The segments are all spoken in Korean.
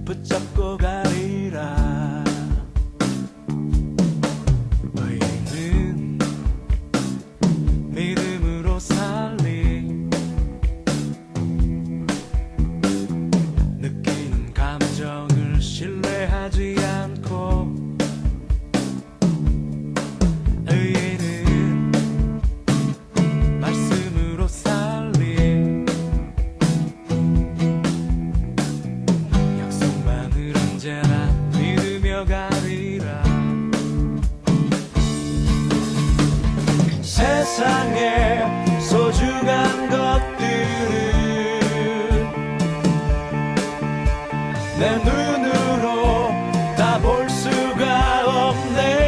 붙잡고 가리라. 의인은 믿음으로 살리. 느끼는 감정을 신뢰하지 않고. 의인은 말씀으로 살리. 약속만을 언제나 믿으며 가리라. 세상에 소중한 것들은 내 눈으로 다 볼 수가 없네.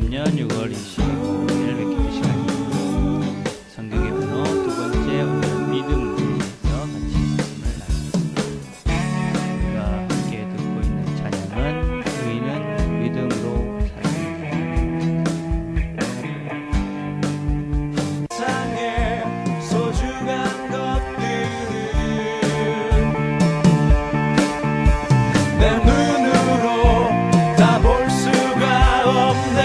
년 6월 25일 뵙기 시간입니다. 성경의 언어 두 번째, 오늘은 믿음에 대해서 같이 말씀을 나누겠습니다. 우리가 함께 듣고 있는 찬양은 의인은 믿음으로 살리라. 세상에 소중한 것들은 내 눈으로 다 볼 수가 없네.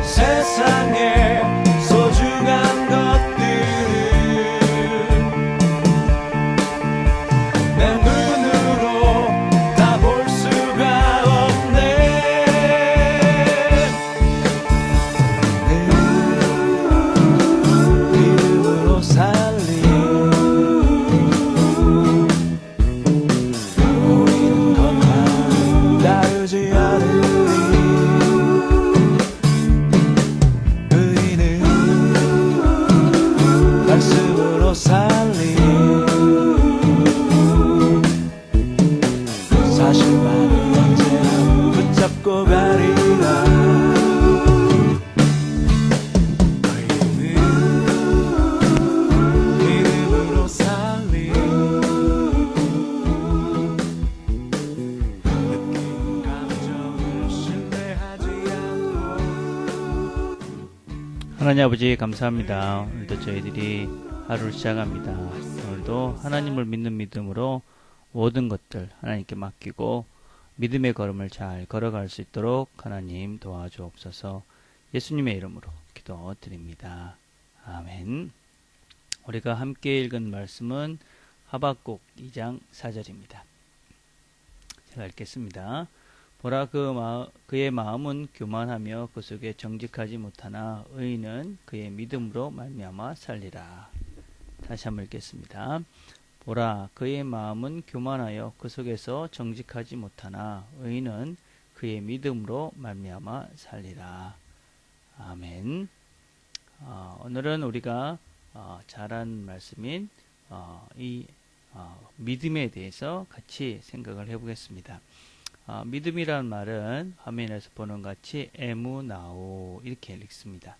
세상에 소중한 것들은 내 눈으로 다 볼 수가 없네. 믿음으로 살리. 우리는 것만 다르지 않으리. 말씀으로 살리. 사실만을 언제나 붙잡고 가리라. 의인은 믿음으로 살리. 느낀 감정을 신뢰하지 않고. 하나님 아버지 감사합니다. 오늘도 저희들이 하루를 시작합니다. 오늘도 하나님을 믿는 믿음으로 모든 것들 하나님께 맡기고 믿음의 걸음을 잘 걸어갈 수 있도록 하나님 도와주옵소서. 예수님의 이름으로 기도드립니다. 아멘. 우리가 함께 읽은 말씀은 하박국 2장 4절입니다. 제가 읽겠습니다. 보라, 그의 마음은 교만하며 그 속에 정직하지 못하나 의인은 그의 믿음으로 말미암아 살리라. 다시 한번 읽겠습니다. 보라, 그의 마음은 교만하여 그 속에서 정직하지 못하나 의인은 그의 믿음으로 말미암아 살리라. 아멘. 오늘은 우리가 잘 아는 말씀인 이 믿음에 대해서 같이 생각을 해보겠습니다. 믿음이라는 말은 화면에서 보는 같이 에무나오 이렇게 읽습니다.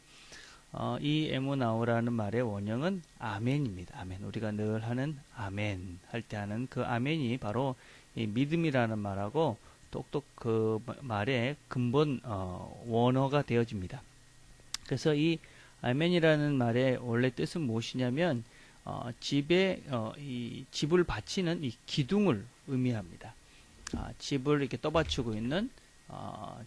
이 에무나오라는 말의 원형은 아멘입니다. 아멘. 우리가 늘 하는 아멘 할 때 하는 그 아멘이 바로 이 믿음이라는 말하고 똑똑 그 말의 근본 원어가 되어집니다. 그래서 이 아멘이라는 말의 원래 뜻은 무엇이냐면 집에 이 집을 바치는 이 기둥을 의미합니다. 집을 이렇게 떠받치고 있는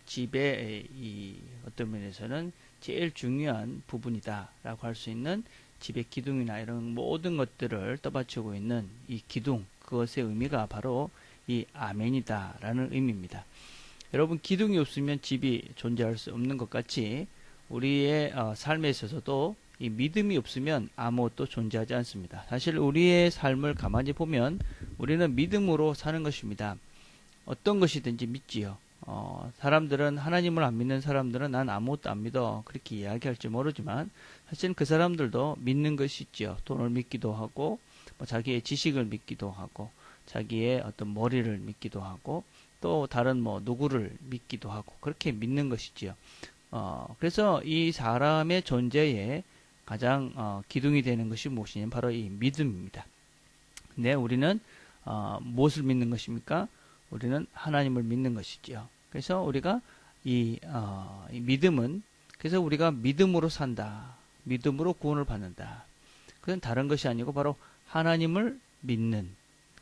집의 이 어떤 면에서는 제일 중요한 부분이다라고 할 수 있는 집의 기둥이나 이런 모든 것들을 떠받치고 있는 이 기둥, 그것의 의미가 바로 이 아멘이다라는 의미입니다. 여러분, 기둥이 없으면 집이 존재할 수 없는 것 같이 우리의 삶에 있어서도 이 믿음이 없으면 아무것도 존재하지 않습니다. 사실 우리의 삶을 가만히 보면 우리는 믿음으로 사는 것입니다. 어떤 것이든지 믿지요. 사람들은, 하나님을 안 믿는 사람들은 난 아무것도 안 믿어 그렇게 이야기할지 모르지만 사실은 그 사람들도 믿는 것이 있지요. 돈을 믿기도 하고 자기의 지식을 믿기도 하고 자기의 어떤 머리를 믿기도 하고 또 다른 뭐 누구를 믿기도 하고 그렇게 믿는 것이지요. 그래서 이 사람의 존재에 가장 기둥이 되는 것이 무엇이냐면 바로 이 믿음입니다. 근데 우리는 무엇을 믿는 것입니까? 우리는 하나님을 믿는 것이지요. 그래서 우리가 이 믿음은 그래서 우리가 믿음으로 산다. 믿음으로 구원을 받는다. 그건 다른 것이 아니고 바로 하나님을 믿는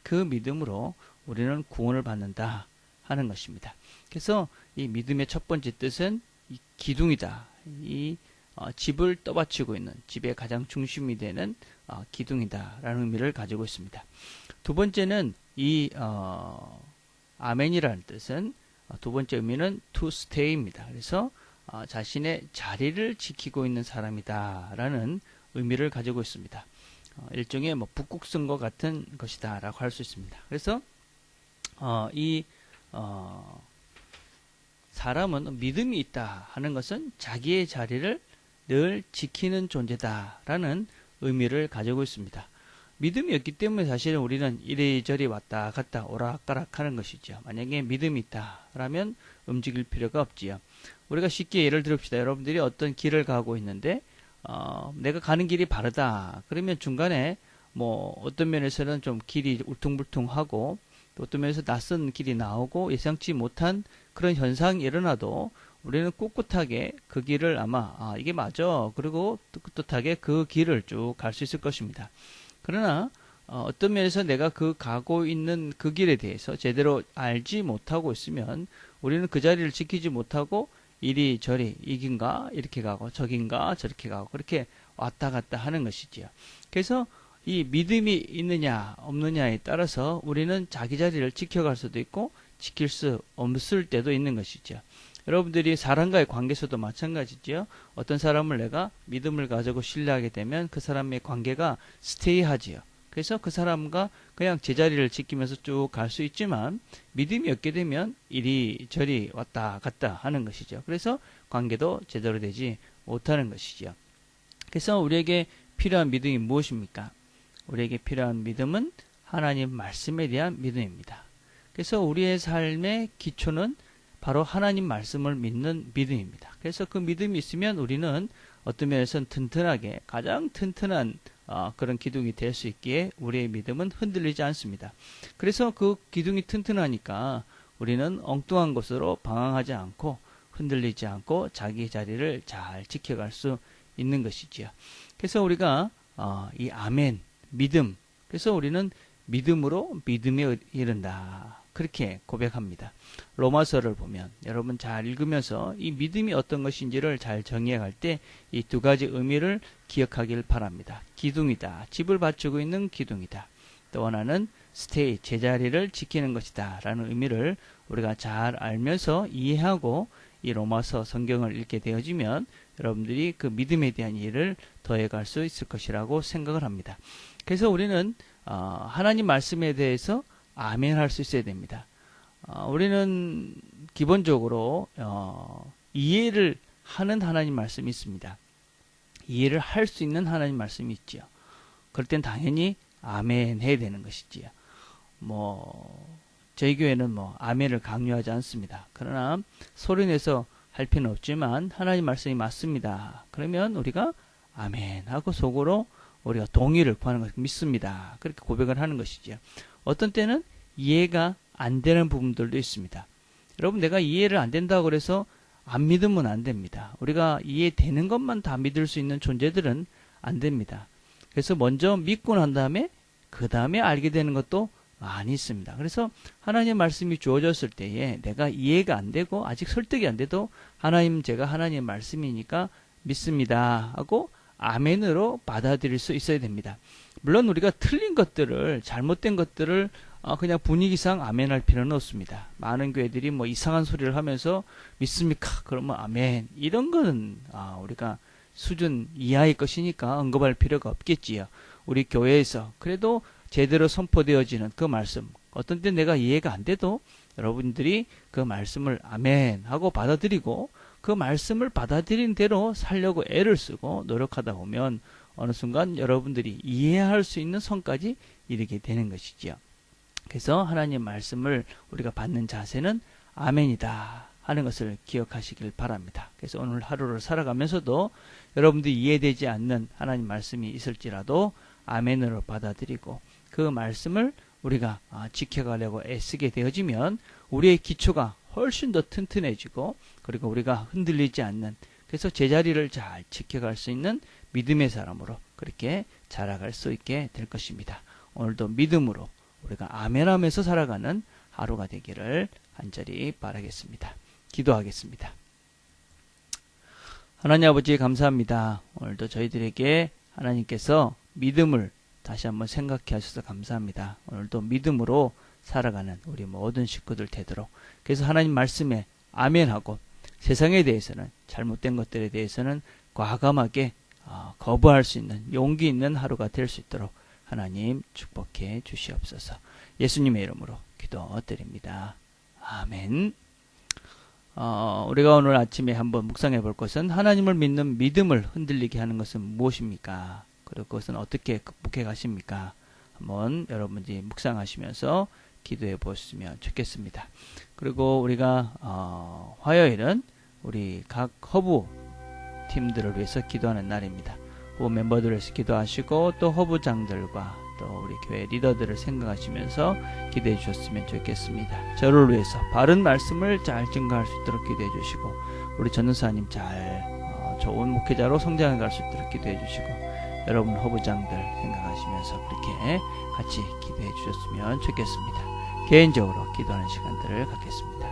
그 믿음으로 우리는 구원을 받는다 하는 것입니다. 그래서 이 믿음의 첫 번째 뜻은 이 기둥이다. 이 집을 떠받치고 있는 집의 가장 중심이 되는 기둥이다라는 의미를 가지고 있습니다. 두 번째는 이 아멘이라는 뜻은 두 번째 의미는 to stay입니다. 그래서 자신의 자리를 지키고 있는 사람이다라는 의미를 가지고 있습니다. 일종의 뭐 북극성과 같은 것이다라고 할 수 있습니다. 그래서 이 사람은 믿음이 있다 하는 것은 자기의 자리를 늘 지키는 존재다라는 의미를 가지고 있습니다. 믿음이 없기 때문에 사실은 우리는 이리저리 왔다 갔다 오락가락 하는 것이죠. 만약에 믿음이 있다라면 움직일 필요가 없지요. 우리가 쉽게 예를 들읍시다. 여러분들이 어떤 길을 가고 있는데 내가 가는 길이 바르다. 그러면 중간에 뭐 어떤 면에서는 좀 길이 울퉁불퉁하고 또 어떤 면에서 낯선 길이 나오고 예상치 못한 그런 현상이 일어나도 우리는 꿋꿋하게 그 길을 아마 이게 맞아. 그리고 떳떳하게 그 길을 쭉 갈 수 있을 것입니다. 그러나 어떤 면에서 내가 가고 있는 그 길에 대해서 제대로 알지 못하고 있으면 우리는 그 자리를 지키지 못하고 이리저리 이긴가 이렇게 가고 저긴가 저렇게 가고 그렇게 왔다 갔다 하는 것이지요. 그래서 이 믿음이 있느냐 없느냐에 따라서 우리는 자기 자리를 지켜갈 수도 있고 지킬 수 없을 때도 있는 것이죠. 여러분들이 사람과의 관계에서도 마찬가지지요. 어떤 사람을 내가 믿음을 가지고 신뢰하게 되면 그 사람의 관계가 스테이하지요. 그래서 그 사람과 그냥 제자리를 지키면서 쭉 갈 수 있지만 믿음이 없게 되면 이리저리 왔다 갔다 하는 것이죠. 그래서 관계도 제대로 되지 못하는 것이죠. 그래서 우리에게 필요한 믿음이 무엇입니까? 우리에게 필요한 믿음은 하나님 말씀에 대한 믿음입니다. 그래서 우리의 삶의 기초는 바로 하나님 말씀을 믿는 믿음입니다. 그래서 그 믿음이 있으면 우리는 어떤 면에서는 튼튼하게 가장 튼튼한 그런 기둥이 될 수 있기에 우리의 믿음은 흔들리지 않습니다. 그래서 그 기둥이 튼튼하니까 우리는 엉뚱한 곳으로 방황하지 않고 흔들리지 않고 자기 자리를 잘 지켜갈 수 있는 것이지요. 그래서 우리가 이 아멘, 믿음, 그래서 우리는 믿음으로 믿음에 이른다. 그렇게 고백합니다. 로마서를 보면 여러분 잘 읽으면서 이 믿음이 어떤 것인지를 잘 정의해 갈 때 이 두 가지 의미를 기억하길 바랍니다. 기둥이다. 집을 받치고 있는 기둥이다. 또 하나는 스테이, 제자리를 지키는 것이다. 라는 의미를 우리가 잘 알면서 이해하고 이 로마서 성경을 읽게 되어지면 여러분들이 그 믿음에 대한 이해를 더해갈 수 있을 것이라고 생각을 합니다. 그래서 우리는 하나님 말씀에 대해서 아멘 할 수 있어야 됩니다. 우리는 기본적으로 이해를 하는 하나님 말씀이 있습니다. 이해를 할 수 있는 하나님 말씀이 있지요. 그럴 땐 당연히 아멘 해야 되는 것이지요. 저희 교회는 아멘을 강요하지 않습니다. 그러나 소리내서 할 필요는 없지만 하나님 말씀이 맞습니다. 그러면 우리가 아멘 하고 속으로 우리가 동의를 구하는 것을 믿습니다. 그렇게 고백을 하는 것이지요. 어떤 때는 이해가 안 되는 부분들도 있습니다. 여러분 내가 이해를 안 된다고 그래서 안 믿으면 안 됩니다. 우리가 이해되는 것만 다 믿을 수 있는 존재들은 안 됩니다. 그래서 먼저 믿고 난 다음에 그 다음에 알게 되는 것도 많이 있습니다. 그래서 하나님의 말씀이 주어졌을 때에 내가 이해가 안 되고 아직 설득이 안 돼도 제가 하나님의 말씀이니까 믿습니다 하고 아멘으로 받아들일 수 있어야 됩니다. 물론 우리가 틀린 것들을 잘못된 것들을 그냥 분위기상 아멘할 필요는 없습니다. 많은 교회들이 이상한 소리를 하면서 믿습니까? 그러면 아멘. 이런 거는 우리가 수준 이하의 것이니까 언급할 필요가 없겠지요. 우리 교회에서 그래도 제대로 선포되어지는 그 말씀, 어떤 때 내가 이해가 안 돼도 여러분들이 그 말씀을 아멘 하고 받아들이고 그 말씀을 받아들인 대로 살려고 애를 쓰고 노력하다 보면 어느 순간 여러분들이 이해할 수 있는 선까지 이르게 되는 것이지요. 그래서 하나님 말씀을 우리가 받는 자세는 아멘이다 하는 것을 기억하시길 바랍니다. 그래서 오늘 하루를 살아가면서도 여러분들이 이해되지 않는 하나님 말씀이 있을지라도 아멘으로 받아들이고 그 말씀을 우리가 지켜가려고 애쓰게 되어지면 우리의 기초가 훨씬 더 튼튼해지고 그리고 우리가 흔들리지 않는 그래서 제자리를 잘 지켜갈 수 있는 믿음의 사람으로 그렇게 자라갈 수 있게 될 것입니다. 오늘도 믿음으로 우리가 아멘하면서 살아가는 하루가 되기를 간절히 바라겠습니다. 기도하겠습니다. 하나님 아버지 감사합니다. 오늘도 저희들에게 하나님께서 믿음을 다시 한번 생각해 하셔서 감사합니다. 오늘도 믿음으로 살아가는 우리 모든 식구들 되도록 그래서 하나님 말씀에 아멘하고 세상에 대해서는 잘못된 것들에 대해서는 과감하게 거부할 수 있는 용기 있는 하루가 될 수 있도록 하나님 축복해 주시옵소서. 예수님의 이름으로 기도드립니다. 아멘. 우리가 오늘 아침에 한번 묵상해 볼 것은 하나님을 믿는 믿음을 흔들리게 하는 것은 무엇입니까? 그리고 그것은 어떻게 극복해 가십니까? 한번 여러분들이 묵상하시면서 기도해 보시면 좋겠습니다. 그리고 우리가 화요일은 우리 각 허브 팀들을 위해서 기도하는 날입니다. 허브 멤버들을 위해서 기도하시고 또 허브장들과 또 우리 교회 리더들을 생각하시면서 기도해 주셨으면 좋겠습니다. 저를 위해서 바른 말씀을 잘 증거할 수 있도록 기도해 주시고 우리 전도사님 잘 좋은 목회자로 성장해 갈 수 있도록 기도해 주시고 여러분 허브장들 생각하시면서 그렇게 같이 기도해 주셨으면 좋겠습니다. 개인적으로 기도하는 시간들을 갖겠습니다.